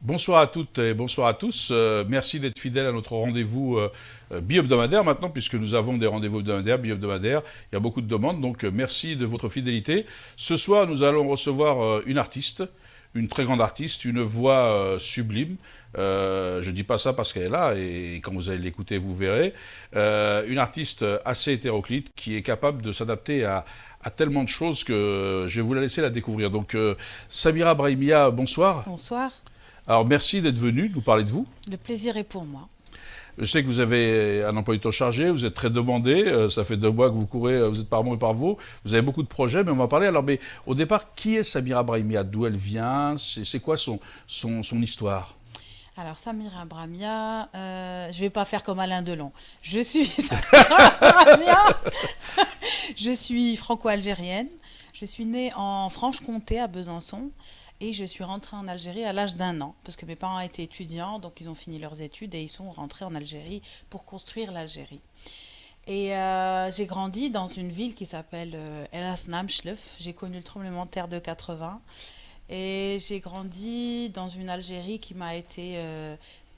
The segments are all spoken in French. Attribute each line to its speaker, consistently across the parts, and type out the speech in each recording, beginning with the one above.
Speaker 1: Bonsoir à toutes et bonsoir à tous. Merci d'être fidèles à notre rendez-vous bi-hebdomadaire maintenant, puisque nous avons des rendez-vous hebdomadaires, bi-hebdomadaires. Il y a beaucoup de demandes, donc merci de votre fidélité. Ce soir, nous allons recevoir une artiste, une très grande artiste, une voix sublime. Je ne dis pas ça parce qu'elle est là, et quand vous allez l'écouter, vous verrez. Une artiste assez hétéroclite qui est capable de s'adapter à tellement de choses que je vais vous la laisser la découvrir. Donc, Samira Brahimia, bonsoir.
Speaker 2: Bonsoir,
Speaker 1: Alors merci d'être venu nous parler de vous.
Speaker 2: le plaisir est pour moi.
Speaker 1: Je sais que vous avez un emploi du temps chargé, vous êtes très demandé, ça fait 2 mois que vous courez, vous êtes par mots et par vous, vous avez beaucoup de projets, mais on va parler. Alors, mais au départ, qui est Samira Brahimia? D'où elle vient? C'est quoi son histoire?
Speaker 2: Alors Samira Bramia, je vais pas faire comme Alain Delon. Je suis Samira Bramia, je suis franco-algérienne. Je suis née en Franche-Comté à Besançon et je suis rentrée en Algérie à l'âge d'1 an parce que mes parents étaient étudiants, donc ils ont fini leurs études et ils sont rentrés en Algérie pour construire l'Algérie. Et j'ai grandi dans une ville qui s'appelle El Hasnam Chlef. J'ai connu le tremblement de terre de 80. Et j'ai grandi dans une Algérie qui m'a été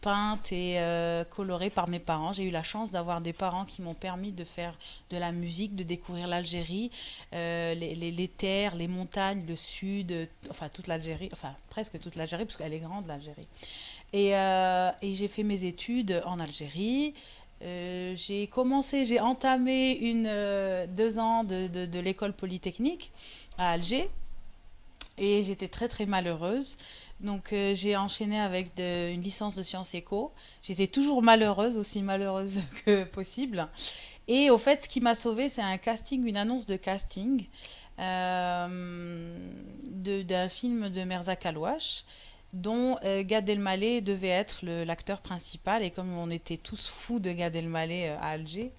Speaker 2: peinte et colorée par mes parents. J'ai eu la chance d'avoir des parents qui m'ont permis de faire de la musique, de découvrir l'Algérie, les terres, les montagnes, le sud, enfin toute l'Algérie, enfin presque toute l'Algérie, parce qu'elle est grande l'Algérie. Et j'ai fait mes études en Algérie. J'ai entamé 2 ans de l'école polytechnique à Alger. Et j'étais très très malheureuse. Donc j'ai enchaîné avec une licence de sciences éco. J'étais toujours malheureuse, aussi malheureuse que possible. Et au fait, ce qui m'a sauvée, c'est un casting, une annonce de casting d'un film de Merzak Alouache dont Gad Elmaleh devait être l'acteur principal. Et comme on était tous fous de Gad Elmaleh à Alger,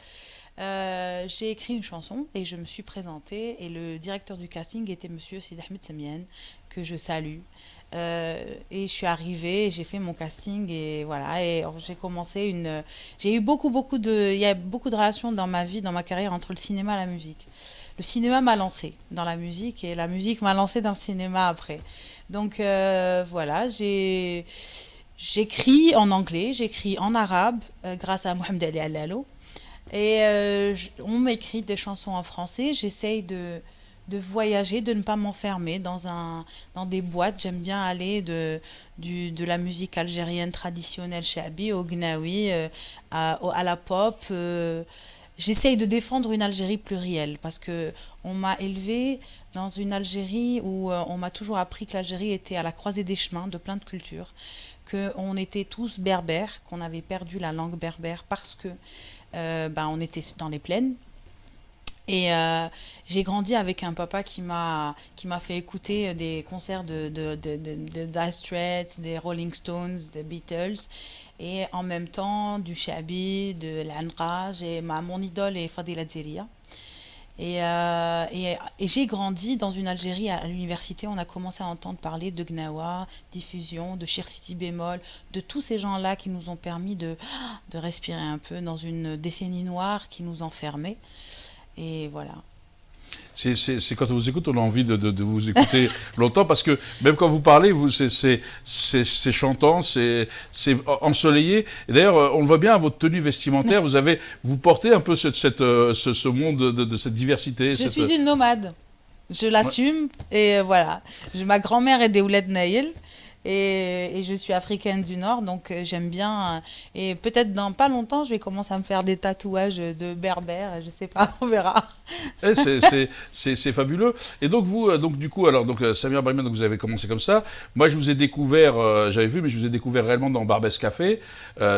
Speaker 2: j'ai écrit une chanson et je me suis présentée et le directeur du casting était monsieur Sid Ahmed Semienne que je salue. Et je suis arrivée, j'ai fait mon casting et voilà, et j'ai commencé j'ai eu il y a beaucoup de relations dans ma vie, dans ma carrière entre le cinéma et la musique. Le cinéma m'a lancé dans la musique et la musique m'a lancé dans le cinéma après. Donc voilà, j'écris en anglais, j'écris en arabe grâce à Mohamed Ali Allalo. Et on m'écrit des chansons en français. J'essaye de voyager, de ne pas m'enfermer dans des boîtes. J'aime bien aller de la musique algérienne traditionnelle, shabi, au gnawi, à la pop. J'essaye de défendre une Algérie plurielle parce que on m'a élevée dans une Algérie où on m'a toujours appris que l'Algérie était à la croisée des chemins de plein de cultures, qu'on était tous berbères, qu'on avait perdu la langue berbère parce que on était dans les plaines. Et j'ai grandi avec un papa qui m'a fait écouter des concerts de Dire Straits, des Rolling Stones, des Beatles, et en même temps du Shabi, de l'Anraj, et mon idole est Fadila Zeria. Et j'ai grandi dans une Algérie à l'université. On a commencé à entendre parler de Gnawa, diffusion, de Cher Sidi Bémol, de tous ces gens-là qui nous ont permis de respirer un peu dans une décennie noire qui nous enfermait. Et voilà.
Speaker 1: C'est quand on vous écoute, on a envie de vous écouter longtemps, parce que même quand vous parlez, c'est chantant, c'est ensoleillé. Et d'ailleurs, on le voit bien à votre tenue vestimentaire, vous portez un peu ce monde de cette diversité.
Speaker 2: Je suis une nomade. Je
Speaker 1: Ouais.
Speaker 2: l'assume. Et voilà. Ma grand-mère est des Ouled Naïl. Et je suis africaine du Nord, donc j'aime bien. Et peut-être dans pas longtemps, je vais commencer à me faire des tatouages de berbère. Je sais pas, on verra.
Speaker 1: C'est fabuleux. Et donc vous, donc du coup, alors donc Samir Brahimia, donc vous avez commencé comme ça. Moi, je vous ai découvert, j'avais vu, mais je vous ai découvert réellement dans Barbès Café.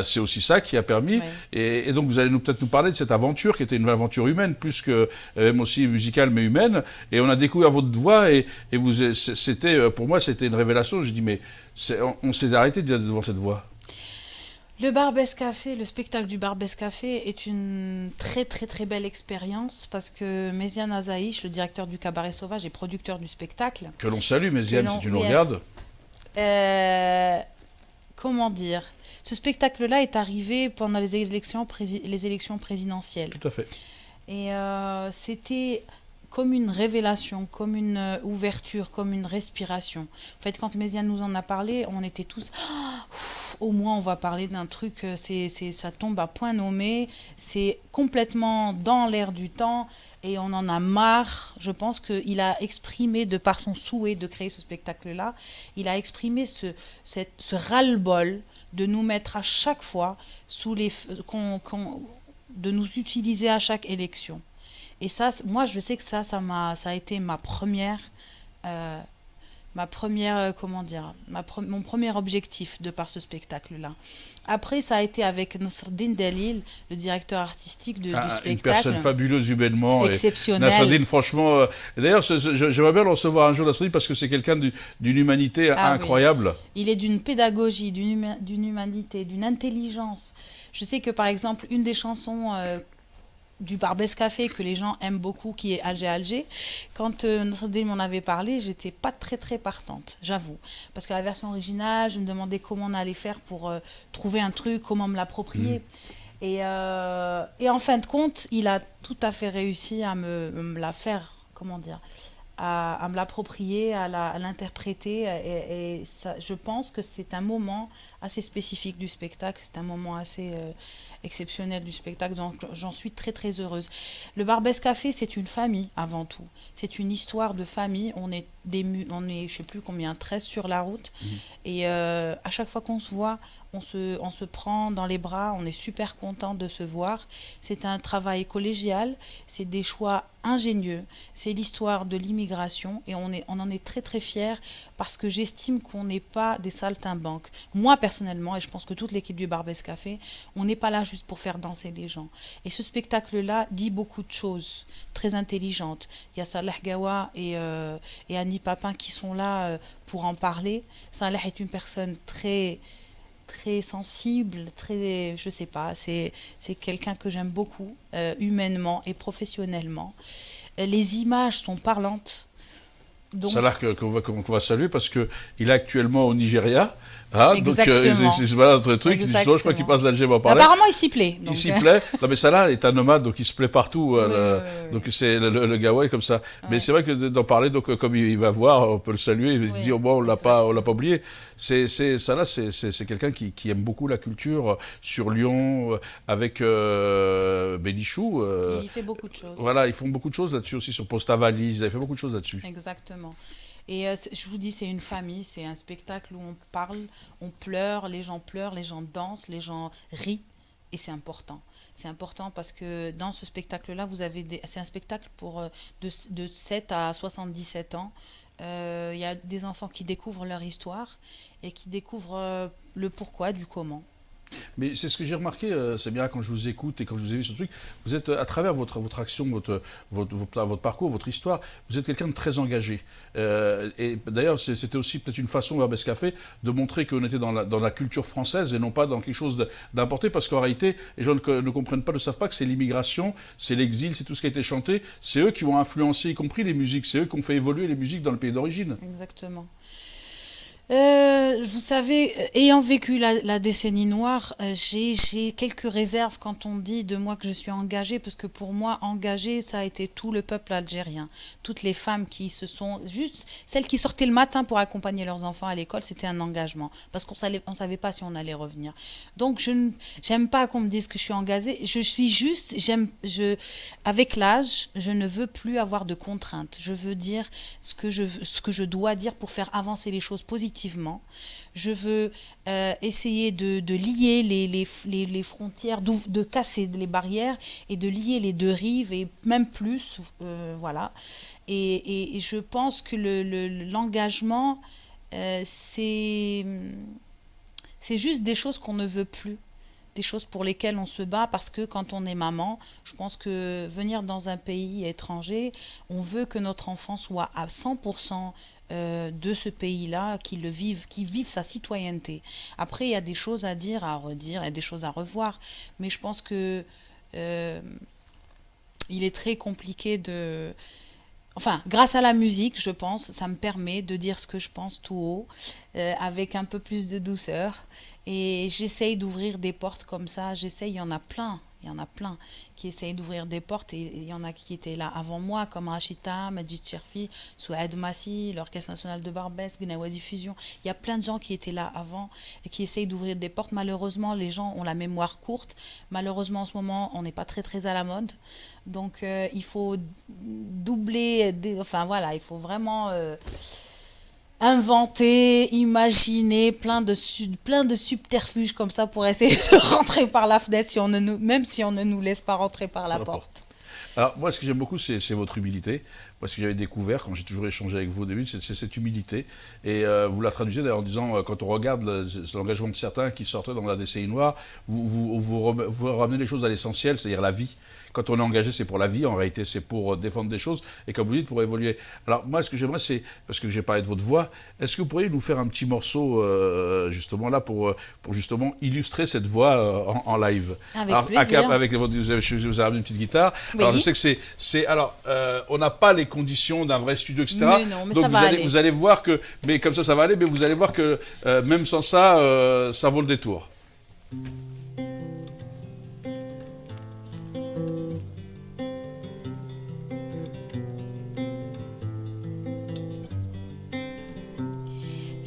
Speaker 1: C'est aussi ça qui a permis.
Speaker 2: Oui.
Speaker 1: Et donc vous allez peut-être nous parler de cette aventure qui était une aventure humaine, plus que même aussi musicale, mais humaine. Et on a découvert votre voix et c'était, pour moi, c'était une révélation. Je dis mais on s'est arrêté devant cette voix.
Speaker 2: Le Barbès Café, le spectacle du Barbès Café est une très très très belle expérience parce que Méziane Azaïch, le directeur du Cabaret Sauvage et producteur du spectacle,
Speaker 1: Que l'on salue,
Speaker 2: que
Speaker 1: Méziane, si
Speaker 2: l'on...
Speaker 1: tu nous
Speaker 2: Yes.
Speaker 1: regardes.
Speaker 2: Euh, comment dire? Ce spectacle-là est arrivé pendant les élections présidentielles.
Speaker 1: Tout à fait.
Speaker 2: Et c'était comme une révélation, comme une ouverture, comme une respiration. En fait, quand Méziane nous en a parlé, on était tous, au moins on va parler d'un truc, ça tombe à point nommé, c'est complètement dans l'air du temps et on en a marre. Je pense qu'il a exprimé, de par son souhait de créer ce spectacle-là, il a exprimé ce ras-le-bol de nous mettre à chaque fois sous de nous utiliser à chaque élection. Et ça, moi, je sais que ça a été euh, comment dire, mon premier objectif de par ce spectacle-là. Après, ça a été avec Nasreddine Delil, le directeur artistique du spectacle.
Speaker 1: Une personne fabuleuse humainement.
Speaker 2: Exceptionnelle.
Speaker 1: Nasreddine, franchement, d'ailleurs, j'aimerais bien le recevoir un jour, Nasreddine, parce que c'est quelqu'un d'une humanité incroyable.
Speaker 2: Oui. Il est d'une pédagogie, d'une humanité, d'une intelligence. Je sais que, par exemple, une des chansons du Barbès Café que les gens aiment beaucoup, qui est Alger Alger, quand Nasreddine m'en avait parlé, j'étais pas très très partante, j'avoue, parce que la version originale, je me demandais comment on allait faire pour trouver un truc, comment me l'approprier. Et en fin de compte, il a tout à fait réussi à me la faire, comment dire, à me l'approprier, à l'interpréter. Et ça, je pense que c'est un moment assez spécifique du spectacle, c'est un moment assez exceptionnel du spectacle, donc j'en suis très très heureuse. Le Barbès Café, c'est une famille avant tout. C'est une histoire de famille. On est, je sais plus combien, 13 sur la route. Et à chaque fois qu'on se voit, on se prend dans les bras, on est super content de se voir. C'est un travail collégial, c'est des choix ingénieux, c'est l'histoire de l'immigration et on en est très très fiers parce que j'estime qu'on n'est pas des saltimbanques. Moi personnellement, et je pense que toute l'équipe du Barbès Café, on n'est pas là juste pour faire danser les gens. Et ce spectacle-là dit beaucoup de choses très intelligentes. Il y a Salah Gawa et Annie Papin qui sont là pour en parler. Salah est une personne très sensible, très, je sais pas, c'est quelqu'un que j'aime beaucoup, humainement et professionnellement. Les images sont parlantes.
Speaker 1: Donc... Salah qu'on va saluer parce qu'il est actuellement au Nigeria.
Speaker 2: Exactement.
Speaker 1: Donc, c'est pas notre truc. Je crois qu'il passe d'Alger, on va parler.
Speaker 2: Apparemment, il s'y plaît.
Speaker 1: Donc. Il s'y plaît. Non, mais Salah est un nomade, donc il se plaît partout. Oui. Donc, c'est le Gawa est comme ça. Oui. Mais c'est vrai que d'en parler, donc, comme il va voir, on peut le saluer. Il se dit, oh, bon, on l'a pas oublié. Salah, c'est quelqu'un qui aime beaucoup la culture sur Lyon, avec Bénichou.
Speaker 2: Il fait beaucoup de choses.
Speaker 1: Voilà, ils font beaucoup de choses là-dessus aussi, sur Posta Valise. Ils ont fait beaucoup de choses là-dessus.
Speaker 2: Exactement. Et je vous dis, c'est une famille, c'est un spectacle où on parle, on pleure, les gens dansent, les gens rient. Et c'est important. C'est important parce que dans ce spectacle-là, c'est un spectacle pour de 7 à 77 ans. Il y a des enfants qui découvrent leur histoire et qui découvrent le pourquoi du comment.
Speaker 1: Mais c'est ce que j'ai remarqué, c'est bien quand je vous écoute et quand je vous ai vu sur ce truc, vous êtes à travers votre action, votre parcours, votre histoire, vous êtes quelqu'un de très engagé. Et d'ailleurs, c'était aussi peut-être une façon, Barbès Café, de montrer qu'on était dans la culture française et non pas dans quelque chose d'importé, parce qu'en réalité, les gens ne comprennent pas, ne savent pas que c'est l'immigration, c'est l'exil, c'est tout ce qui a été chanté, c'est eux qui ont influencé, y compris les musiques, c'est eux qui ont fait évoluer les musiques dans le pays d'origine.
Speaker 2: Exactement. Vous savez, ayant vécu la décennie noire, j'ai quelques réserves quand on dit de moi que je suis engagée, parce que pour moi, engagée, ça a été tout le peuple algérien. Toutes les femmes qui juste celles qui sortaient le matin pour accompagner leurs enfants à l'école, c'était un engagement, parce qu'on savait pas si on allait revenir. Donc, j'aime pas qu'on me dise que je suis engagée, je suis juste, avec l'âge, je ne veux plus avoir de contraintes. Je veux dire ce que je dois dire pour faire avancer les choses positivement. Je veux essayer de lier les frontières, de casser les barrières et de lier les deux rives et même plus, voilà. Et je pense que l'engagement, c'est juste des choses qu'on ne veut plus, des choses pour lesquelles on se bat, parce que quand on est maman, je pense que venir dans un pays étranger, on veut que notre enfant soit à 100% de ce pays-là, qui vive sa citoyenneté. Après, il y a des choses à dire, à redire, il y a des choses à revoir, mais je pense que il est très compliqué de... Enfin, grâce à la musique, je pense, ça me permet de dire ce que je pense tout haut, avec un peu plus de douceur. Et j'essaye d'ouvrir des portes comme ça. Il y en a plein. Il y en a plein qui essayent d'ouvrir des portes et il y en a qui étaient là avant moi, comme Rachita, Majid Cherfi, Souad Massi, l'Orchestre National de Barbès, Gnawa Diffusion. Il y a plein de gens qui étaient là avant et qui essayent d'ouvrir des portes. Malheureusement, les gens ont la mémoire courte. Malheureusement, en ce moment, on n'est pas très très à la mode. Donc, il faut doubler, enfin voilà, il faut vraiment inventer, imaginer plein de subterfuges comme ça pour essayer de rentrer par la fenêtre si on ne nous, même si on ne nous laisse pas rentrer par la porte.
Speaker 1: Alors, moi, ce que j'aime beaucoup, c'est votre humilité. Moi, ce que j'avais découvert quand j'ai toujours échangé avec vous au début, c'est cette humilité. Et vous la traduisez d'ailleurs en disant, quand on regarde l'engagement de certains qui sortent dans la décennie noire, vous ramenez les choses à l'essentiel, c'est-à-dire la vie. Quand on est engagé, c'est pour la vie, en réalité, c'est pour défendre des choses, et comme vous dites, pour évoluer. Alors, moi, ce que j'aimerais, c'est, parce que j'ai parlé de votre voix, est-ce que vous pourriez nous faire un petit morceau, justement, là, pour justement illustrer cette voix en live?
Speaker 2: Avec
Speaker 1: Alors,
Speaker 2: plaisir.
Speaker 1: avec vous avez amené une petite guitare.
Speaker 2: Oui.
Speaker 1: Alors, je sais que alors, on n'a pas les conditions d'un vrai studio, etc.
Speaker 2: Mais non, mais
Speaker 1: Donc,
Speaker 2: ça va aller.
Speaker 1: vous allez voir que, mais comme ça va aller, mais vous allez voir que, même sans ça, ça vaut le détour.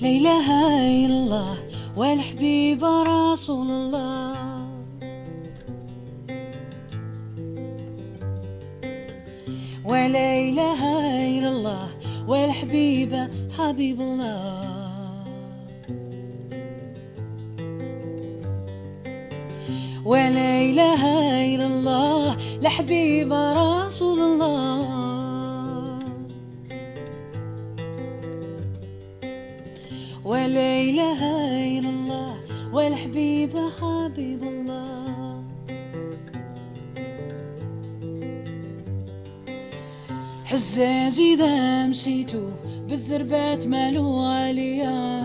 Speaker 2: لا إله إلا الله والحبيب رسول الله ولا إله إلا الله والحبيب حبيب الله ولا إله إلا الله الحبيب رسول الله ولا إله إلا الله والحبيب حبيب الله حزاز إذا مشيتو بالزربات مالو عليا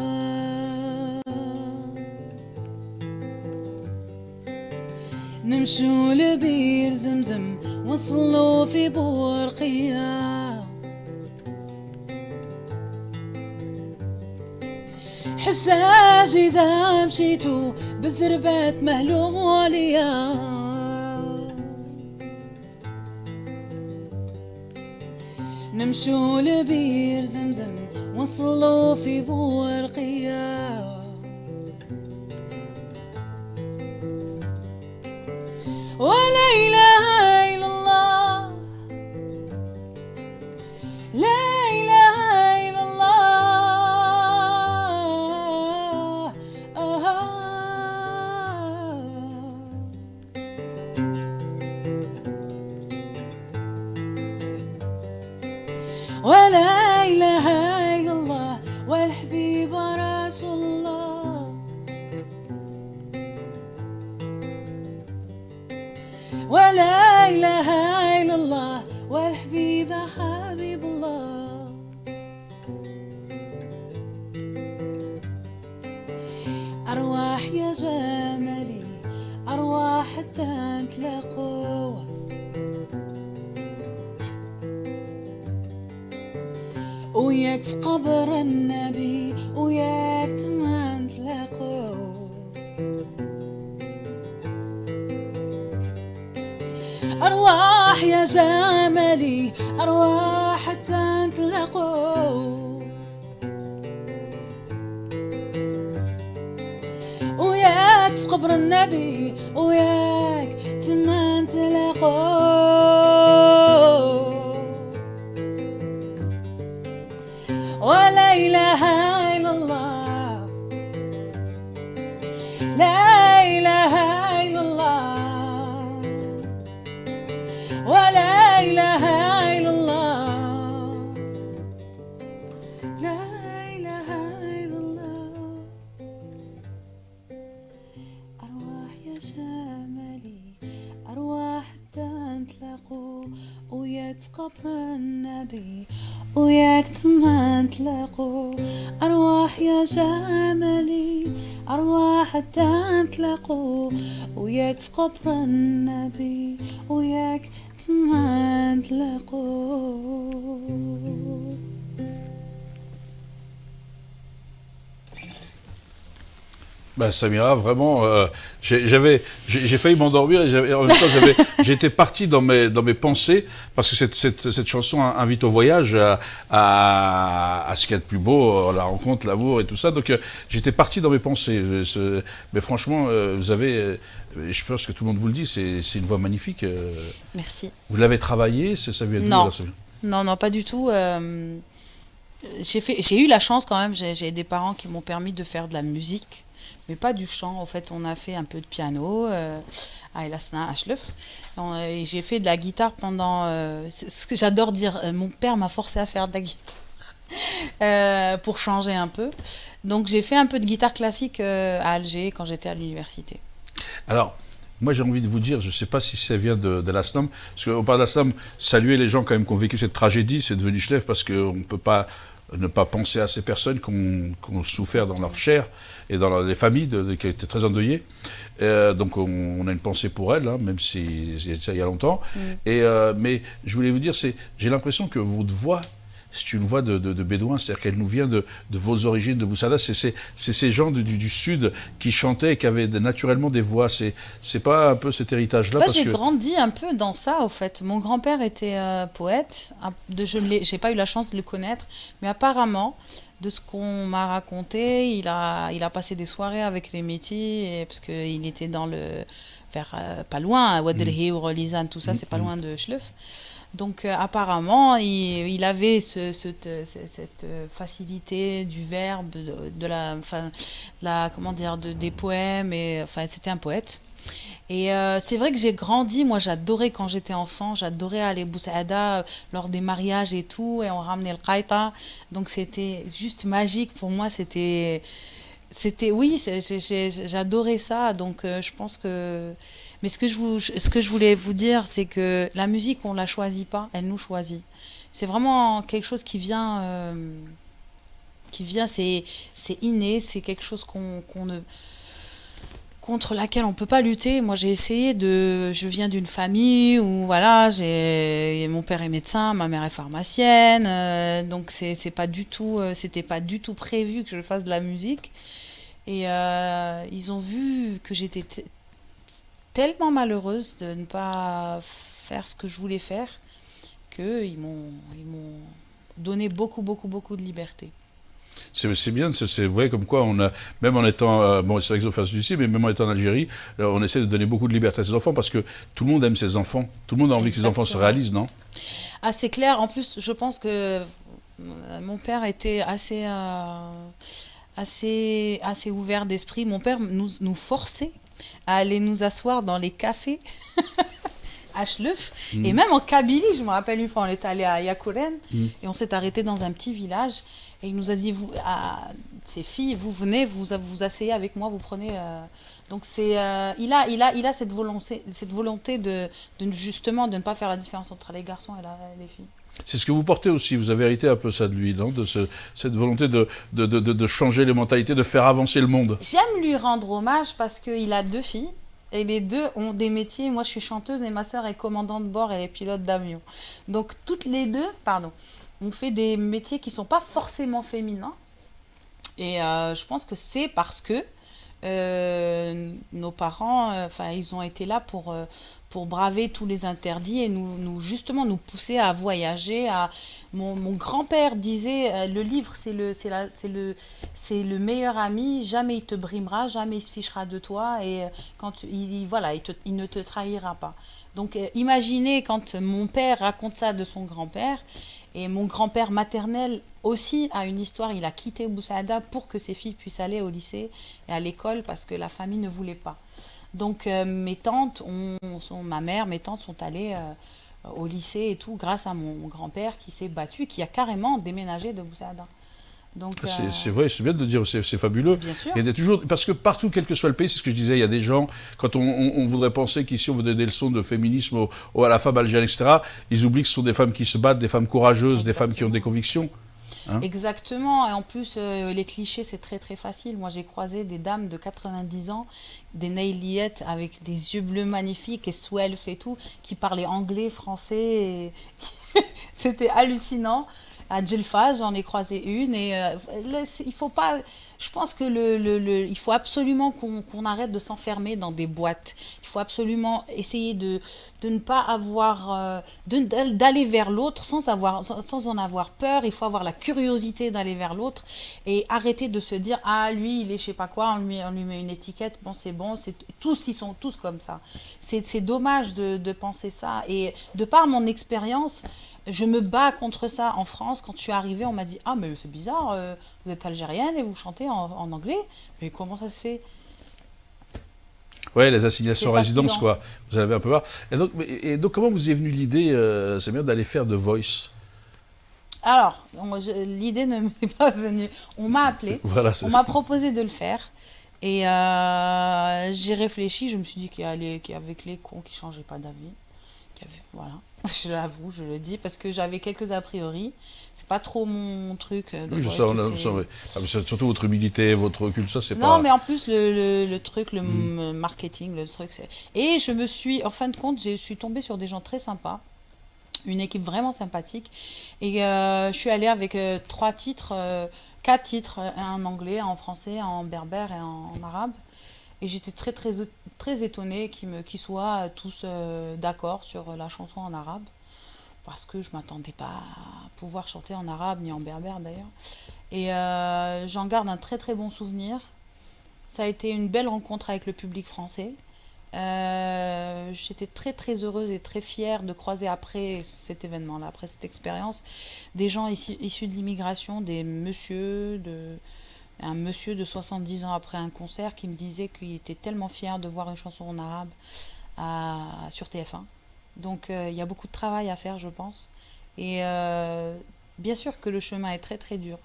Speaker 2: نمشو لبير زمزم وصلوا في بورقيا حساس إذا مشيتو بالزربات مهلو عليا نمشو لبير زمزم وصلوا في بورقيا ولا إله إلا الله لا إله إلا الله ولا إله إلا الله والحبيب رسول الله ولا إله إلا الله والحبيب حبيب الله أرواح يا جمالي أرواح حتى نتلاقوا وياك في قبر النبي وياك تما نتلاقوا أرواح يا جمالي أرواح حتى نتلاقوا وياك في قبر النبي وياك تما نتلاقوا ولا إله إلا الله لا إله إلا الله ولا إله إلا الله لا إله إلا الله أرواح يا شمالي أرواح تنتلاقوا وياك في قبر النبي وياك تما نتلاقوا أرواح يا جمالي أرواح تنتلاقوا وياك في قبر النبي وياك تما نتلاقوا
Speaker 1: Ben, Samira, vraiment, j'ai failli m'endormir et en même temps, j'étais parti dans mes pensées parce que cette chanson invite au voyage, à ce qu'il y a de plus beau, la rencontre, l'amour et tout ça. Donc, j'étais parti dans mes pensées. Mais franchement, vous avez, je pense que tout le monde vous le dit, c'est une voix magnifique.
Speaker 2: Merci.
Speaker 1: Vous l'avez travaillé, ça vient d'où
Speaker 2: Non,
Speaker 1: alors,
Speaker 2: non, non, pas du tout. J'ai eu la chance quand même, j'ai des parents qui m'ont permis de faire de la musique, mais pas du chant. En fait, on a fait un peu de piano à Elasna, à Schleuf. Et j'ai fait de la guitare pendant... c'est ce que j'adore dire, mon père m'a forcé à faire de la guitare pour changer un peu. Donc j'ai fait un peu de guitare classique à Alger quand j'étais à l'université.
Speaker 1: Alors, moi j'ai envie de vous dire, je ne sais pas si ça vient de l'Aslam, parce qu'on parle d'Aslam, saluer les gens quand même qui ont vécu cette tragédie, c'est devenu Schleff, parce qu'on ne peut pas ne pas penser à ces personnes qui ont souffert dans leur chair et dans les familles qui étaient très endeuillées. Donc on a une pensée pour elles, hein, même si il y a longtemps. Mais je voulais vous dire, j'ai l'impression que votre voix, c'est une voix de bédouin, c'est-à-dire qu'elle nous vient de vos origines, de Boussada. C'est ces gens du sud qui chantaient et qui avaient naturellement des voix. C'est pas un peu cet héritage-là
Speaker 2: Bah,
Speaker 1: parce
Speaker 2: j'ai
Speaker 1: que...
Speaker 2: grandi un peu dans ça, au fait. Mon grand-père était poète. J'ai pas eu la chance de le connaître, mais apparemment, de ce qu'on m'a raconté, il a passé des soirées avec les métis, parce qu'il était dans le... vers pas loin, à Ouadrhi ou Rolizane, tout ça, c'est pas loin de Schleuf. Donc apparemment, il avait cette facilité du verbe, comment dire, des poèmes, et enfin c'était un poète. Et c'est vrai que j'ai grandi, moi j'adorais quand j'étais enfant, j'adorais aller Boussaada lors des mariages et tout, et on ramenait le qaïta, donc c'était juste magique pour moi, oui, j'adorais ça, donc je pense que... Mais ce que je voulais vous dire, c'est que la musique, on ne la choisit pas, elle nous choisit. C'est vraiment quelque chose qui vient, c'est inné, c'est quelque chose contre laquelle on ne peut pas lutter. Moi, je viens d'une famille où, voilà, mon père est médecin, ma mère est pharmacienne, donc c'était pas du tout prévu que je fasse de la musique. Et ils ont vu que j'étais tellement malheureuse de ne pas faire ce que je voulais faire qu'ils m'ont donné beaucoup, beaucoup, beaucoup de liberté.
Speaker 1: C'est bien, vous voyez comme quoi on a, même en étant, bon c'est vrai qu'ils ont fait ici, mais même en étant en Algérie, on essaie de donner beaucoup de liberté à ses enfants parce que tout le monde aime ses enfants, tout le monde a envie que ses enfants se réalisent, non?
Speaker 2: Ah, c'est clair, en plus je pense que mon père était assez ouvert d'esprit. Mon père nous forçait à aller nous asseoir dans les cafés à Schleuf. Et même en Kabylie, je me rappelle une fois, on est allé à Yakouren et on s'est arrêté dans un petit village et il nous a dit, ces filles, vous venez, vous asseyez avec moi, vous prenez... Donc il a cette volonté justement de ne pas faire la différence entre les garçons et les filles.
Speaker 1: C'est ce que vous portez aussi, vous avez hérité un peu ça de lui, non? Cette volonté de changer les mentalités, de faire avancer le monde.
Speaker 2: J'aime lui rendre hommage parce qu'il a 2 filles. Et les 2 ont des métiers. Moi, je suis chanteuse et ma sœur est commandante de bord et elle est pilote d'avion. Donc, toutes les 2, on fait des métiers qui ne sont pas forcément féminins. Et je pense que c'est parce que nos parents, ils ont été là pour braver tous les interdits et justement nous pousser à voyager. Mon grand-père disait, le livre c'est le meilleur ami, jamais il te brimera, jamais il se fichera de toi et quand il ne te trahira pas. Donc imaginez quand mon père raconte ça de son grand-père. Et mon grand-père maternel aussi a une histoire, il a quitté Boussaada pour que ses filles puissent aller au lycée et à l'école parce que la famille ne voulait pas. Donc mes tantes, mes tantes sont allées au lycée et tout grâce à mon grand-père qui s'est battu, qui a carrément déménagé de Boussaada. Donc,
Speaker 1: c'est vrai, c'est bien de le dire, c'est fabuleux.
Speaker 2: Bien sûr.
Speaker 1: Il y a toujours, parce que partout, quel que soit le pays, c'est ce que je disais, il y a des gens, quand on voudrait penser qu'ici on veut donner des leçons de féminisme à la femme algérienne, etc., ils oublient que ce sont des femmes qui se battent, des femmes courageuses, des femmes qui ont des convictions. Hein?
Speaker 2: Exactement, et en plus les clichés c'est très très facile. Moi j'ai croisé des dames de 90 ans, des nailiettes avec des yeux bleus magnifiques et swelf et tout, qui parlaient anglais, français, et c'était hallucinant. À Djelfa, j'en ai croisé une et il faut pas. Je pense que il faut absolument qu'on arrête de s'enfermer dans des boîtes. Il faut absolument essayer de ne pas avoir, d'aller vers l'autre sans en avoir peur. Il faut avoir la curiosité d'aller vers l'autre et arrêter de se dire ah lui il est je sais pas quoi, on lui met une étiquette, bon, tous ils sont tous comme ça. C'est dommage de penser ça et de par mon expérience. Je me bats contre ça en France. Quand je suis arrivée, on m'a dit ah mais c'est bizarre, vous êtes algérienne et vous chantez en anglais, mais comment ça se fait?
Speaker 1: Ouais, les
Speaker 2: C'est
Speaker 1: assignations résidence,
Speaker 2: fatigant.
Speaker 1: quoi. Vous avez un peu marre. Et donc comment vous est venue l'idée, c'est bien d'aller faire The Voice?
Speaker 2: Alors, l'idée ne m'est pas venue. On m'a appelé,
Speaker 1: Voilà,
Speaker 2: on m'a proposé de le faire. Et j'ai réfléchi, je me suis dit qu'il y avait que les cons qui changeaient pas d'avis. Voilà, je l'avoue, je le dis, parce que j'avais quelques a priori. C'est pas trop mon truc de
Speaker 1: oui, je
Speaker 2: voir
Speaker 1: sais,
Speaker 2: toutes
Speaker 1: ouais. Ah, mais surtout votre humilité, votre recul, ça, c'est
Speaker 2: Non,
Speaker 1: pas...
Speaker 2: mais en plus, le truc,
Speaker 1: Hmm.
Speaker 2: marketing, le truc, c'est... Et je me suis, en fin de compte, je suis tombée sur des gens très sympas, une équipe vraiment sympathique. Et je suis allée avec quatre titres, un en anglais, un en français, un en berbère et un en arabe. Et j'étais très étonnée qu'ils soient tous d'accord sur la chanson en arabe. Parce que je ne m'attendais pas à pouvoir chanter en arabe, ni en berbère d'ailleurs. Et j'en garde un très très bon souvenir. Ça a été une belle rencontre avec le public français. J'étais très très heureuse et très fière de croiser après cet événement-là, après cette expérience, des gens issus de l'immigration, un monsieur de 70 ans après un concert qui me disait qu'il était tellement fier de voir une chanson en arabe sur TF1. Donc il y a beaucoup de travail à faire, je pense. Et bien sûr que le chemin est très très dur,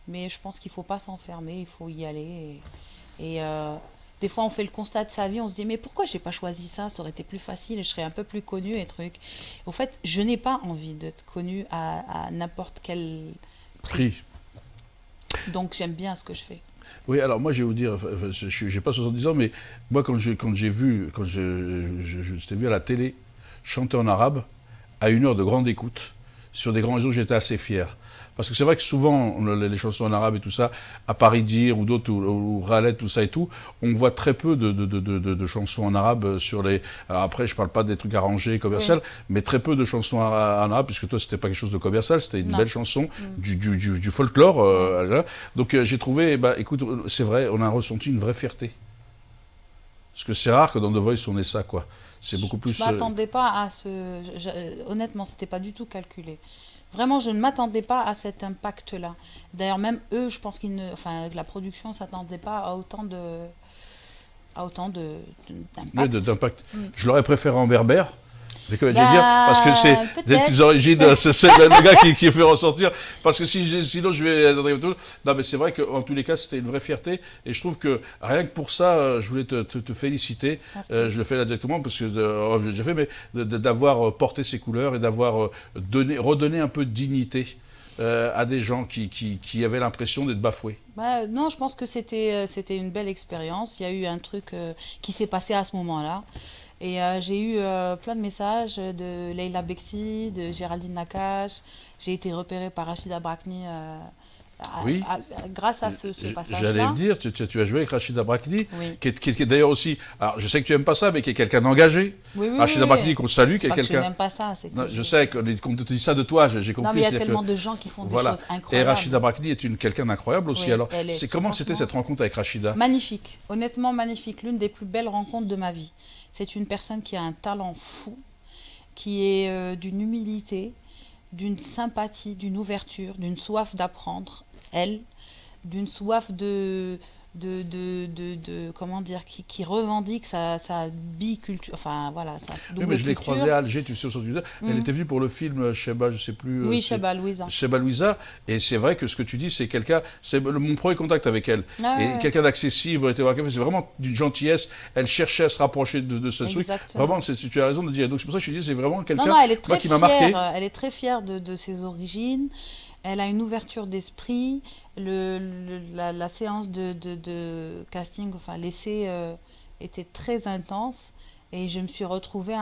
Speaker 2: mais je pense qu'il ne faut pas s'enfermer, il faut y aller. Et des fois, on fait le constat de sa vie, on se dit mais pourquoi j'ai pas choisi ça? Ça aurait été plus facile et je serais un peu plus connue et truc. Au fait, je n'ai pas envie d'être connue à n'importe quel prix.
Speaker 1: Prix.
Speaker 2: Donc j'aime bien ce que je fais.
Speaker 1: Oui, alors moi, je vais vous dire, enfin, j'ai pas 70 ans, mais moi, je t'ai vu à la télé chanter en arabe, à une heure de grande écoute, sur des grands réseaux, j'étais assez fier. Parce que c'est vrai que souvent, les chansons en arabe et tout ça, à Paris Dire ou d'autres, ou Raled, tout ça et tout, on voit très peu de chansons en arabe sur les... Alors après, je parle pas des trucs arrangés,
Speaker 2: Oui,
Speaker 1: commerciaux, mais très peu de chansons en arabe, puisque toi, c'était pas quelque chose de commercial, c'était une
Speaker 2: non.
Speaker 1: belle chanson,
Speaker 2: Mm.
Speaker 1: du folklore.
Speaker 2: Ouais.
Speaker 1: Donc j'ai trouvé, bah écoute, c'est vrai, on a ressenti une vraie fierté. Parce que c'est rare que dans The Voice, on ait ça, quoi. C'est beaucoup
Speaker 2: Je
Speaker 1: plus...
Speaker 2: m'attendais pas à ce. Honnêtement, c'était pas du tout calculé. Vraiment, je ne m'attendais pas à cet impact-là. D'ailleurs, même eux, je pense enfin, la production ne s'attendait pas à autant
Speaker 1: Oui,
Speaker 2: d'impact.
Speaker 1: d'impact.
Speaker 2: Mm.
Speaker 1: Je l'aurais préféré en berbère. C'est ce que je veux dire, parce que c'est
Speaker 2: Bah,
Speaker 1: des petites
Speaker 2: peut-être.
Speaker 1: origines, c'est le gars qui fait ressortir. Parce que sinon je vais... Non, mais c'est vrai qu'en tous les cas, c'était une vraie fierté. Et je trouve que rien que pour ça, je voulais te féliciter.
Speaker 2: Merci.
Speaker 1: Je le fais là directement, parce que j'ai déjà fait, mais d'avoir porté ces couleurs et d'avoir redonné un peu de dignité à des gens qui avaient l'impression d'être bafoués.
Speaker 2: Bah, non, je pense que c'était une belle expérience. Il y a eu un truc qui s'est passé à ce moment-là. Et j'ai eu plein de messages de Leila Bekti, de Géraldine Nakache. J'ai été repérée par Rachida Brakni
Speaker 1: Oui.
Speaker 2: grâce à ce
Speaker 1: J'allais le
Speaker 2: passage-là.
Speaker 1: dire, tu as joué avec Rachida Brakni,
Speaker 2: Oui.
Speaker 1: qui est d'ailleurs aussi, alors je sais que tu n'aimes pas ça, mais qui est quelqu'un d'engagé.
Speaker 2: Oui, oui, oui,
Speaker 1: Rachida Brakni,
Speaker 2: oui.
Speaker 1: qu'on salue, qui
Speaker 2: C'est
Speaker 1: est
Speaker 2: pas que je
Speaker 1: quelqu'un...
Speaker 2: n'aime pas ça, c'est
Speaker 1: Non,
Speaker 2: que
Speaker 1: je sais qu'on te dit ça de toi, j'ai
Speaker 2: Non,
Speaker 1: compris.
Speaker 2: mais il y a
Speaker 1: C'est-à-dire
Speaker 2: tellement
Speaker 1: que,
Speaker 2: de gens qui font des
Speaker 1: voilà.
Speaker 2: choses
Speaker 1: Et Rachida
Speaker 2: incroyables.
Speaker 1: Brakni est quelqu'un d'incroyable aussi.
Speaker 2: Oui,
Speaker 1: Alors,
Speaker 2: elle est
Speaker 1: comment c'était
Speaker 2: franchement
Speaker 1: cette rencontre avec Rachida?
Speaker 2: magnifique. Honnêtement, magnifique. L'une des plus belles rencontres de ma vie. C'est une personne qui a un talent fou, qui est d'une humilité, d'une sympathie, d'une ouverture, d'une soif d'apprendre, elle, d'une soif comment dire, qui revendique sa biculture, enfin voilà, sa
Speaker 1: Oui, mais
Speaker 2: double
Speaker 1: je l'ai croisée
Speaker 2: culture.
Speaker 1: à Alger, tu sais, sur Twitter. Elle
Speaker 2: Mhm.
Speaker 1: était venue pour le film Sheba, je sais plus.
Speaker 2: Oui, Cheba Louisa.
Speaker 1: Sheba Louisa. Et c'est vrai que ce que tu dis, c'est quelqu'un. C'est mon premier contact avec elle.
Speaker 2: Ah,
Speaker 1: Et
Speaker 2: ouais, ouais.
Speaker 1: quelqu'un d'accessible, était voir un café, c'est vraiment d'une gentillesse. Elle cherchait à se rapprocher de ce truc.
Speaker 2: Exactement.
Speaker 1: Vraiment, tu as raison de dire. Donc c'est pour ça que je te dis, c'est vraiment
Speaker 2: Non,
Speaker 1: quelqu'un,
Speaker 2: non, elle est
Speaker 1: moi,
Speaker 2: très
Speaker 1: qui m'a marqué.
Speaker 2: fière. Elle est très fière de ses origines. Elle a une ouverture d'esprit. La séance de casting, enfin l'essai était très intense. Et je me suis retrouvée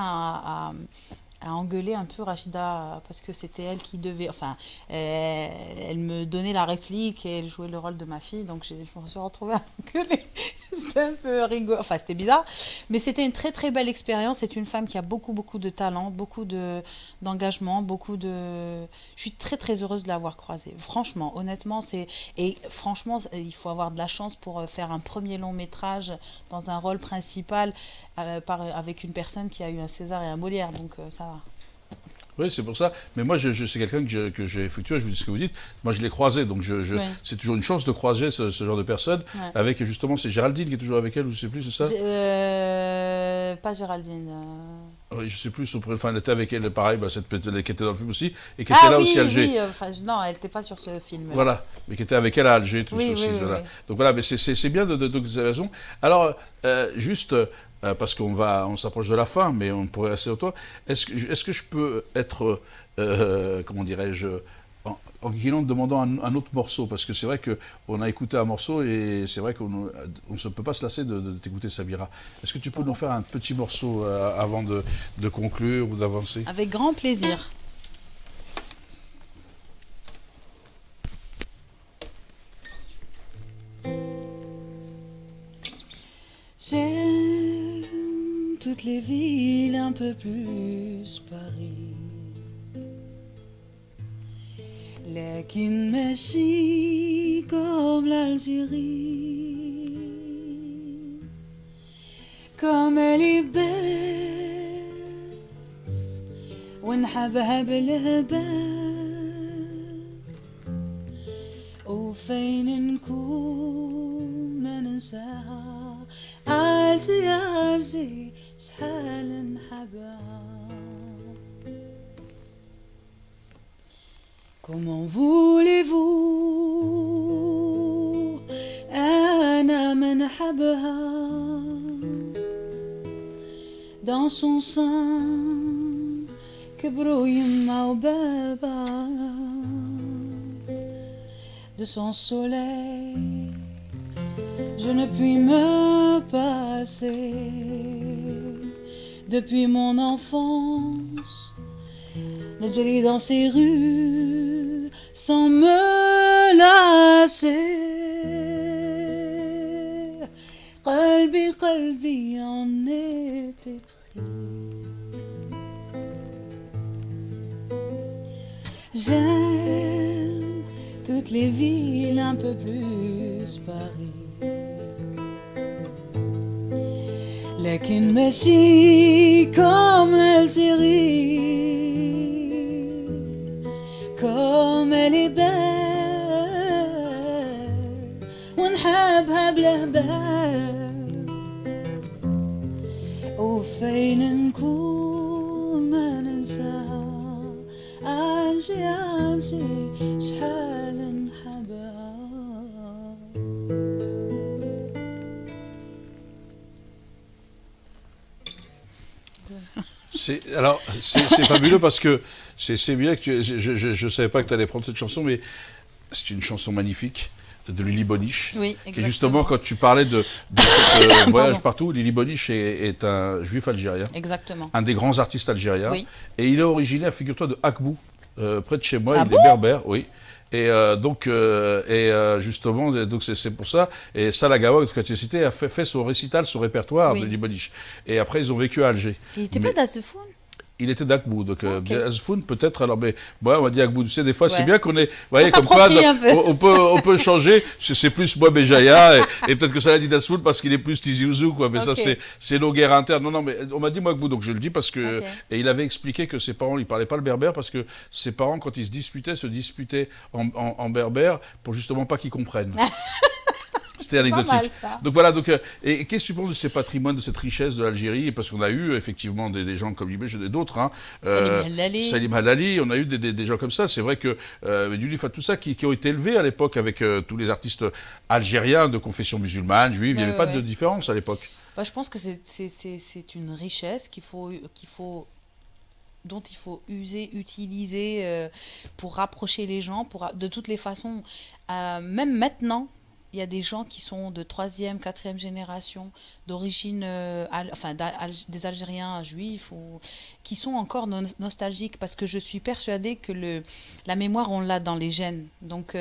Speaker 2: a engueulé un peu Rachida parce que c'était elle qui devait, enfin, elle me donnait la réplique et elle jouait le rôle de ma fille, donc je me suis retrouvée à engueuler. C'était un peu rigolo, enfin c'était bizarre, mais c'était une très très belle expérience. C'est une femme qui a beaucoup beaucoup de talent, beaucoup d'engagement, beaucoup de. Je suis très très heureuse de l'avoir croisée. Franchement, honnêtement, et franchement, il faut avoir de la chance pour faire un premier long métrage dans un rôle principal avec une personne qui a eu un César et un Molière, donc ça va.
Speaker 1: Oui, c'est pour ça. Mais moi, c'est quelqu'un que j'ai effectué, je vous dis ce que vous dites. Moi, je l'ai croisé, donc
Speaker 2: Oui.
Speaker 1: c'est toujours une chance de croiser ce genre de personne.
Speaker 2: Ouais.
Speaker 1: Avec justement, c'est Géraldine qui est toujours avec elle, ou je sais plus, c'est ça?
Speaker 2: Pas Géraldine.
Speaker 1: Oui, je sais plus, enfin, elle était avec elle, pareil, bah, cette petite qui était dans le film aussi, et qui était là
Speaker 2: Oui,
Speaker 1: aussi à Alger.
Speaker 2: oui, enfin, non, elle n'était pas sur ce film-là.
Speaker 1: Voilà, mais qui était avec elle à Alger, tout
Speaker 2: Oui,
Speaker 1: ça
Speaker 2: oui,
Speaker 1: aussi.
Speaker 2: oui,
Speaker 1: Voilà.
Speaker 2: oui.
Speaker 1: Donc voilà, mais c'est bien donc vous avez raison. Alors, juste, parce on s'approche de la fin, mais on pourrait rester au toit, est-ce que je peux être, comment dirais-je, en guillemets, demandant un autre morceau, parce que c'est vrai qu'on a écouté un morceau et c'est vrai qu'on ne peut pas se lasser de t'écouter, Samira. Est-ce que tu peux nous faire un petit morceau avant de conclure ou d'avancer?
Speaker 2: Avec grand plaisir. J'aime toutes les villes, un peu plus Paris. لكن ماشي comme l'Algérie. Comme elle est belle ونحبها بالهبال. وفين نكون ما ننساها. عالجي عالجي شحال نحبها. Comment voulez-vous أنا من حبها. Dans son sein كبروا يما وبابا. De son soleil je ne puis me passer. Depuis mon enfance نجري dans ces rues sans me lasser. قلبي قلبي en était pris. J'aime toutes les villes, un peu plus Paris. لكن ماشي comme l'Algérie. Comme elle est belle ونحبها بالهبال. وفين نكون ما ننساها. عالجي عالجي شحال نحبها.
Speaker 1: C'est fabuleux parce que c'est bien que je savais pas que tu allais prendre cette chanson, mais c'est une chanson magnifique de Lily Boniche.
Speaker 2: Oui, exactement.
Speaker 1: Et justement, quand tu parlais de ce voyage partout, Lily Boniche est un juif algérien.
Speaker 2: Exactement.
Speaker 1: Un des grands artistes algériens.
Speaker 2: Oui.
Speaker 1: Et il est originaire, figure-toi, de Akbou, près de chez moi.
Speaker 2: Ah
Speaker 1: il
Speaker 2: bon
Speaker 1: est berbère, oui. Et justement, donc c'est pour ça. Et Salah Gawa, que tu as cité, a fait son récital, son répertoire
Speaker 2: Oui.
Speaker 1: de Lily Boniche. Et après, ils ont vécu à Alger.
Speaker 2: Il n'était pas d'Assefoun.
Speaker 1: Il était d'Akbou, donc
Speaker 2: Ok.
Speaker 1: Azfoun peut-être. Alors, mais ouais, on va dire Akbou. Tu sais, des fois, c'est
Speaker 2: Ouais.
Speaker 1: bien qu'on ait, vous voyez,
Speaker 2: On
Speaker 1: comme quoi,
Speaker 2: s'approprie un peu.
Speaker 1: on peut changer. C'est plus moi Béjaïa et peut-être que ça l'a dit d'Azfoun parce qu'il est plus Tizi Ouzou, quoi. Mais
Speaker 2: Ok.
Speaker 1: ça, c'est nos guerres internes. Non, non, mais on m'a dit moi Akbou, donc je le dis parce que
Speaker 2: Ok.
Speaker 1: et il avait expliqué que ses parents, il parlait pas le berbère parce que ses parents, quand ils se disputaient en berbère pour justement pas qu'ils comprennent. C'était anecdotique.
Speaker 2: Pas mal, ça.
Speaker 1: Donc voilà, et qu'est-ce que tu penses de ces patrimoines, de cette richesse de l'Algérie? Parce qu'on a eu effectivement des gens comme Libé et d'autres. Hein, Salim Halali, on a eu des gens comme ça. C'est vrai que tout ça qui ont été élevés à l'époque avec tous les artistes algériens de confession musulmane, juive. Il n'y avait pas de différence à l'époque.
Speaker 2: Bah, je pense que c'est une richesse dont il faut utiliser pour rapprocher les gens. De toutes les façons, même maintenant, il y a des gens qui sont de troisième, quatrième génération, d'origine, enfin, des Algériens juifs, ou, qui sont encore nostalgiques, parce que je suis persuadée que la mémoire, on l'a dans les gènes. Donc,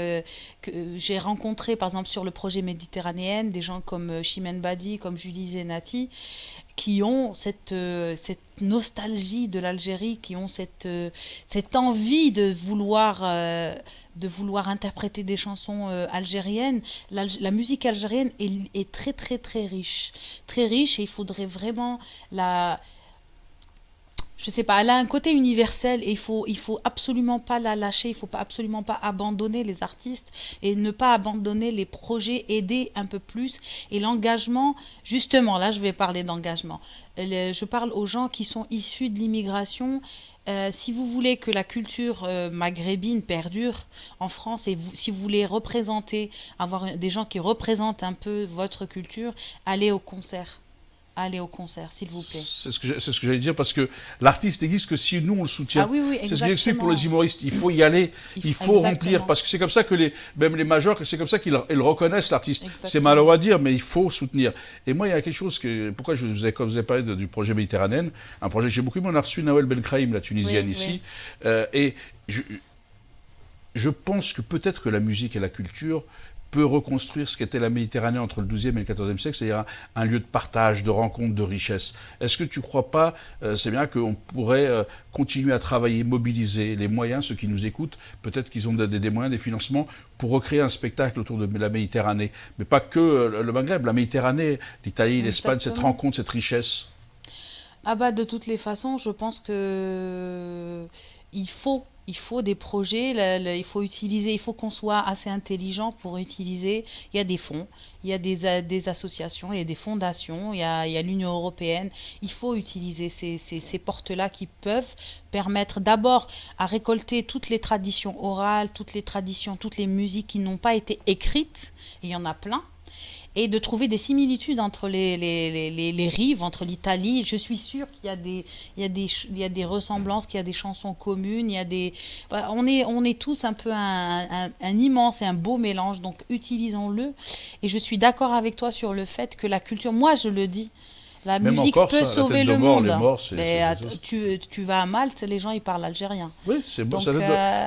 Speaker 2: j'ai rencontré, par exemple, sur le projet Méditerranéen, des gens comme Chimène Badi, comme Julie Zenati, qui ont cette nostalgie de l'Algérie, qui ont cette envie de vouloir interpréter des chansons algériennes. La musique algérienne est très très très riche. Très riche, et il faudrait vraiment la... Je sais pas, elle a un côté universel, et il faut absolument pas la lâcher, il faut pas absolument pas abandonner les artistes et ne pas abandonner les projets, aider un peu plus. Et l'engagement, justement, là je vais parler d'engagement. Je parle aux gens qui sont issus de l'immigration. Si vous voulez que la culture maghrébine perdure en France, et si vous voulez représenter, avoir des gens qui représentent un peu votre culture, allez au concert. Allez au concert, s'il vous plaît.
Speaker 1: C'est ce que j'allais dire, parce que l'artiste n'existe que si nous on le soutient.
Speaker 2: Ah oui, oui,
Speaker 1: c'est ce que j'explique pour les humoristes. Il faut y aller, il faut remplir, parce que c'est comme ça que même les majors, c'est comme ça qu'ils reconnaissent l'artiste. C'est malheureux à dire, mais il faut soutenir. Et moi, il y a quelque chose pourquoi quand vous avez parlé du projet Méditerranéen, un projet que j'ai beaucoup aimé, on a reçu Nawel Benkraïm, la Tunisienne, ici, et je pense que peut-être que la musique et la culture peut reconstruire ce qu'était la Méditerranée entre le XIIe et le XIVe siècle, c'est-à-dire un lieu de partage, de rencontre, de richesse. Est-ce que tu ne crois pas, c'est bien qu'on pourrait continuer à travailler, mobiliser les moyens, ceux qui nous écoutent, peut-être qu'ils ont des moyens, des financements, pour recréer un spectacle autour de la Méditerranée. Mais pas que le Maghreb, la Méditerranée, l'Italie, l'Espagne, cette rencontre, cette richesse.
Speaker 2: Ah bah, de toutes les façons, je pense que il faut des projets, il faut utiliser, il faut qu'on soit assez intelligent pour utiliser. Il y a des fonds, il y a des associations, il y a des fondations, il y a l'Union européenne. Il faut utiliser ces portes-là qui peuvent permettre d'abord à récolter toutes les traditions orales, toutes les traditions, toutes les musiques qui n'ont pas été écrites, et il y en a plein, et de trouver des similitudes entre les rives, entre l'Italie. Je suis sûre qu'il y a il y a des ressemblances, qu'il y a des chansons communes, il y a on est tous un peu un immense et un beau mélange, donc utilisons-le. Et je suis d'accord avec toi sur le fait que la culture, moi je le dis, la
Speaker 1: Même
Speaker 2: musique
Speaker 1: encore,
Speaker 2: peut
Speaker 1: ça,
Speaker 2: sauver le
Speaker 1: mort,
Speaker 2: monde.
Speaker 1: les morts,
Speaker 2: Tu vas à Malte, les gens ils parlent algérien.
Speaker 1: Oui, c'est bon.
Speaker 2: Donc,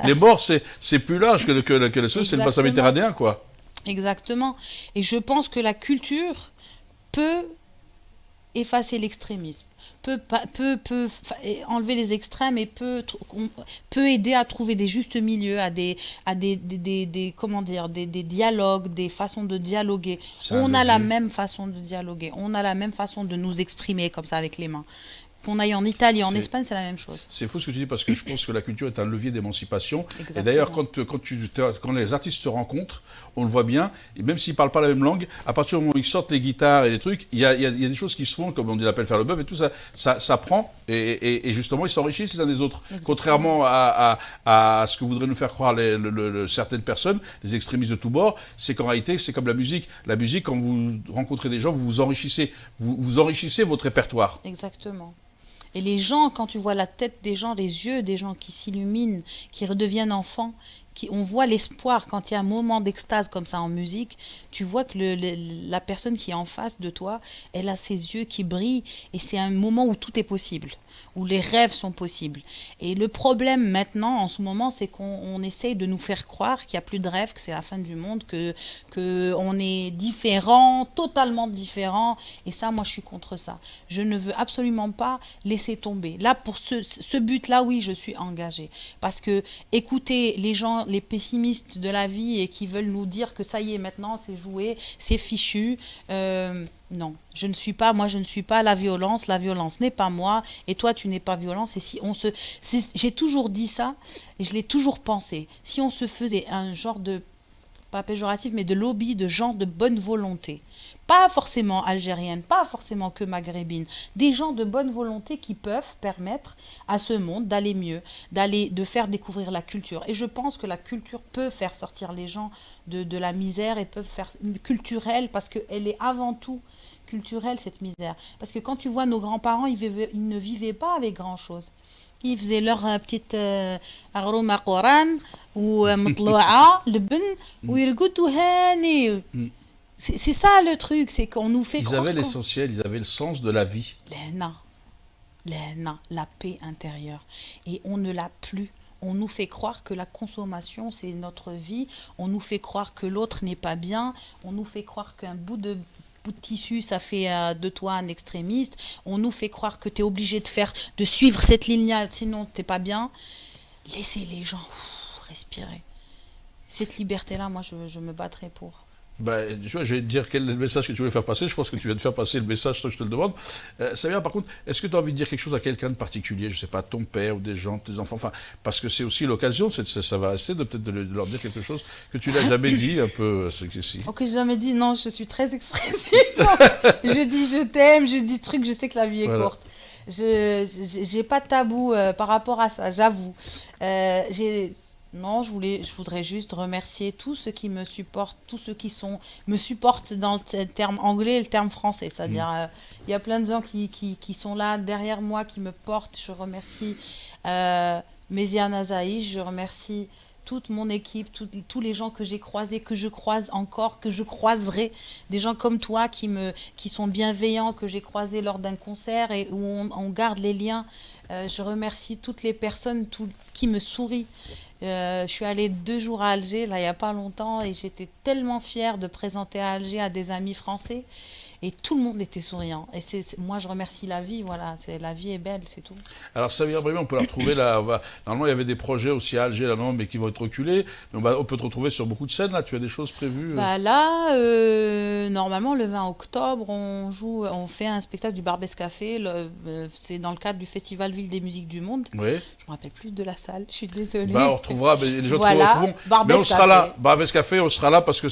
Speaker 1: les morts, c'est plus large que le seul, c'est le bassin méditerranéen, quoi.
Speaker 2: Exactement. Et je pense que la culture peut effacer l'extrémisme, peut enlever les extrêmes, et peut aider à trouver des justes milieux, comment dire, des dialogues, des façons de dialoguer. On a la même façon de dialoguer, on a la même façon de nous exprimer comme ça avec les mains. Qu'on aille en Italie, en Espagne, c'est la même chose.
Speaker 1: C'est fou ce que tu dis, parce que je pense que la culture est un levier d'émancipation.
Speaker 2: Exactement.
Speaker 1: Et d'ailleurs, quand les artistes se rencontrent, on le voit bien, et même s'ils ne parlent pas la même langue, à partir du moment où ils sortent les guitares et les trucs, il y a des choses qui se font, comme on dit l'appel faire le bœuf, et tout ça, ça prend, et justement, ils s'enrichissent les uns des autres. Exactement. Contrairement à ce que voudraient nous faire croire certaines personnes, les extrémistes de tous bords, c'est qu'en réalité, c'est comme la musique. La musique, quand vous rencontrez des gens, vous enrichissez votre répertoire.
Speaker 2: Exactement. Et les gens, quand tu vois la tête des gens, les yeux des gens qui s'illuminent, qui redeviennent enfants, on voit l'espoir quand il y a un moment d'extase comme ça en musique. Tu vois que la personne qui est en face de toi, elle a ses yeux qui brillent, et c'est un moment où tout est possible, où les rêves sont possibles. Et le problème maintenant, en ce moment, c'est qu'on essaye de nous faire croire qu'il n'y a plus de rêves, que c'est la fin du monde, que on est différent, totalement différent. Et ça, moi, je suis contre ça. Je ne veux absolument pas laisser tomber. Là, pour ce but-là, oui, je suis engagée. Parce que écouter les gens, les pessimistes de la vie, et qui veulent nous dire que ça y est, maintenant, c'est joué, c'est fichu. Non, je ne suis pas la violence n'est pas moi, et toi tu n'es pas violence. Et j'ai toujours dit ça, et je l'ai toujours pensé, si on se faisait un genre de, pas péjoratif, mais de lobby de gens de bonne volonté, pas forcément algérienne, pas forcément que maghrébine, des gens de bonne volonté qui peuvent permettre à ce monde d'aller mieux, de faire découvrir la culture. Et je pense que la culture peut faire sortir les gens de la misère, et peuvent faire culturelle, parce qu'elle est avant tout culturelle, cette misère. Parce que quand tu vois nos grands-parents, ils ne vivaient pas avec grand-chose. Ils faisaient leur petite arouma Coran ou مطلوعة لبن ويرقدوا هاني. C'est ça le truc, c'est qu'on nous fait
Speaker 1: Ils
Speaker 2: croire
Speaker 1: avaient l'essentiel, ils avaient le sens de la vie.
Speaker 2: La paix intérieure. Et on ne l'a plus. On nous fait croire que la consommation, c'est notre vie. On nous fait croire que l'autre n'est pas bien. On nous fait croire qu'un bout de tissu, ça fait de toi un extrémiste. On nous fait croire que tu es obligé de suivre cette ligne-là, sinon tu n'es pas bien. Laissez les gens respirer. Cette liberté-là, moi, je me battrai pour.
Speaker 1: Ben, tu vois, je vais te dire quel est le message que tu voulais faire passer. Je pense que tu viens de faire passer le message sans que je te le demande. Samira, par contre, est-ce que tu as envie de dire quelque chose à quelqu'un de particulier? Je ne sais pas, ton père ou des gens, tes enfants. Enfin, parce que c'est aussi l'occasion, ça va rester de peut-être de leur dire quelque chose que tu n'as jamais dit un peu.
Speaker 2: Ok, j'ai jamais dit. Non, je suis très expressive. Je dis je t'aime, je dis trucs. Je sais que la vie est courte. Je n'ai pas de tabou par rapport à ça, j'avoue. Non, je voudrais juste remercier tous ceux qui me supportent, tous ceux qui me supportent dans le terme anglais et le terme français. C'est-à-dire, il y a plein de gens qui sont là derrière moi, qui me portent. Je remercie Méziane Azaï, je remercie toute mon équipe, tous les gens que j'ai croisés, que je croise encore, que je croiserai. Des gens comme toi qui sont bienveillants, que j'ai croisés lors d'un concert et où on garde les liens. Je remercie toutes les personnes qui me sourient. Je suis allée 2 jours à Alger, là, il n'y a pas longtemps, et j'étais tellement fière de présenter à Alger à des amis français. Et tout le monde était souriant. Et moi, je remercie la vie. Voilà, la vie est belle, c'est tout.
Speaker 1: Alors, Samira Brahimi, on peut la retrouver là. Normalement, il y avait des projets aussi à Alger, là, non, mais qui vont être reculés. Mais on peut te retrouver sur beaucoup de scènes, là. Tu as des choses prévues
Speaker 2: Là, normalement, le 20 octobre, on fait un spectacle du Barbès Café. C'est dans le cadre du Festival Ville des Musiques du Monde.
Speaker 1: Oui.
Speaker 2: Je me rappelle plus de la salle. Je suis désolée.
Speaker 1: On retrouvera. Les gens
Speaker 2: voilà,
Speaker 1: mais on sera là. Barbès Café, on sera là parce que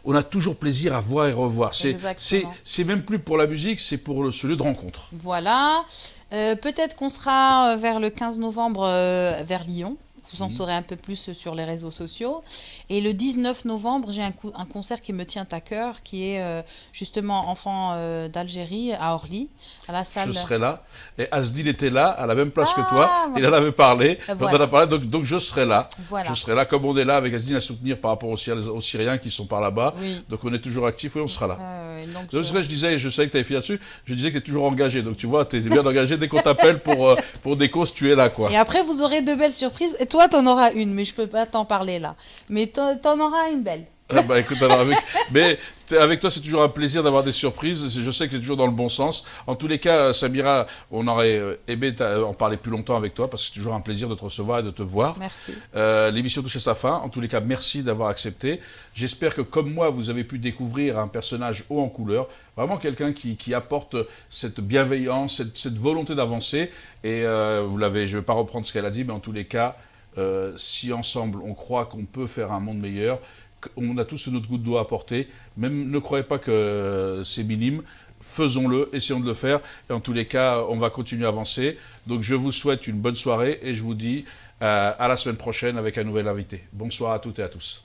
Speaker 1: on a toujours plaisir à voir et revoir. C'est même plus pour la musique, c'est pour ce lieu de rencontre.
Speaker 2: Voilà. Peut-être qu'on sera vers le 15 novembre vers Lyon. Vous en saurez un peu plus sur les réseaux sociaux. Et le 19 novembre, j'ai un concert qui me tient à cœur, qui est justement Enfants d'Algérie à Orly, à la salle.
Speaker 1: Je serai là. Et Asdil était là, à la même place que toi. Il en avait parlé.
Speaker 2: Voilà.
Speaker 1: On en a parlé, donc je serai là.
Speaker 2: Voilà.
Speaker 1: Je serai là, comme on est là avec Asdil à soutenir par rapport aussi aux Syriens qui sont par là-bas.
Speaker 2: Oui.
Speaker 1: Donc on est toujours actifs, oui, on sera là.
Speaker 2: Donc
Speaker 1: je disais, je savais que tu avais fait là-dessus, je disais que tu es toujours engagé. Donc tu vois, tu es bien engagé. Dès qu'on t'appelle pour des causes, tu es là, quoi.
Speaker 2: Et après, vous aurez de belles surprises. Et toi, tu en auras une, mais je ne peux pas t'en parler là. Mais tu en auras une belle.
Speaker 1: Écoute, mais avec toi, c'est toujours un plaisir d'avoir des surprises. Je sais que tu es toujours dans le bon sens. En tous les cas, Samira, on aurait aimé en parler plus longtemps avec toi parce que c'est toujours un plaisir de te recevoir et de te voir.
Speaker 2: Merci.
Speaker 1: L'émission touche à sa fin. En tous les cas, merci d'avoir accepté. J'espère que, comme moi, vous avez pu découvrir un personnage haut en couleur. Vraiment quelqu'un qui apporte cette bienveillance, cette volonté d'avancer. Et je ne vais pas reprendre ce qu'elle a dit, mais en tous les cas, si ensemble, on croit qu'on peut faire un monde meilleur, on a tous notre goutte d'eau à apporter. Même ne croyez pas que c'est minime. Faisons-le, essayons de le faire. Et en tous les cas, on va continuer à avancer. Donc je vous souhaite une bonne soirée et je vous dis à la semaine prochaine avec un nouvel invité. Bonsoir à toutes et à tous.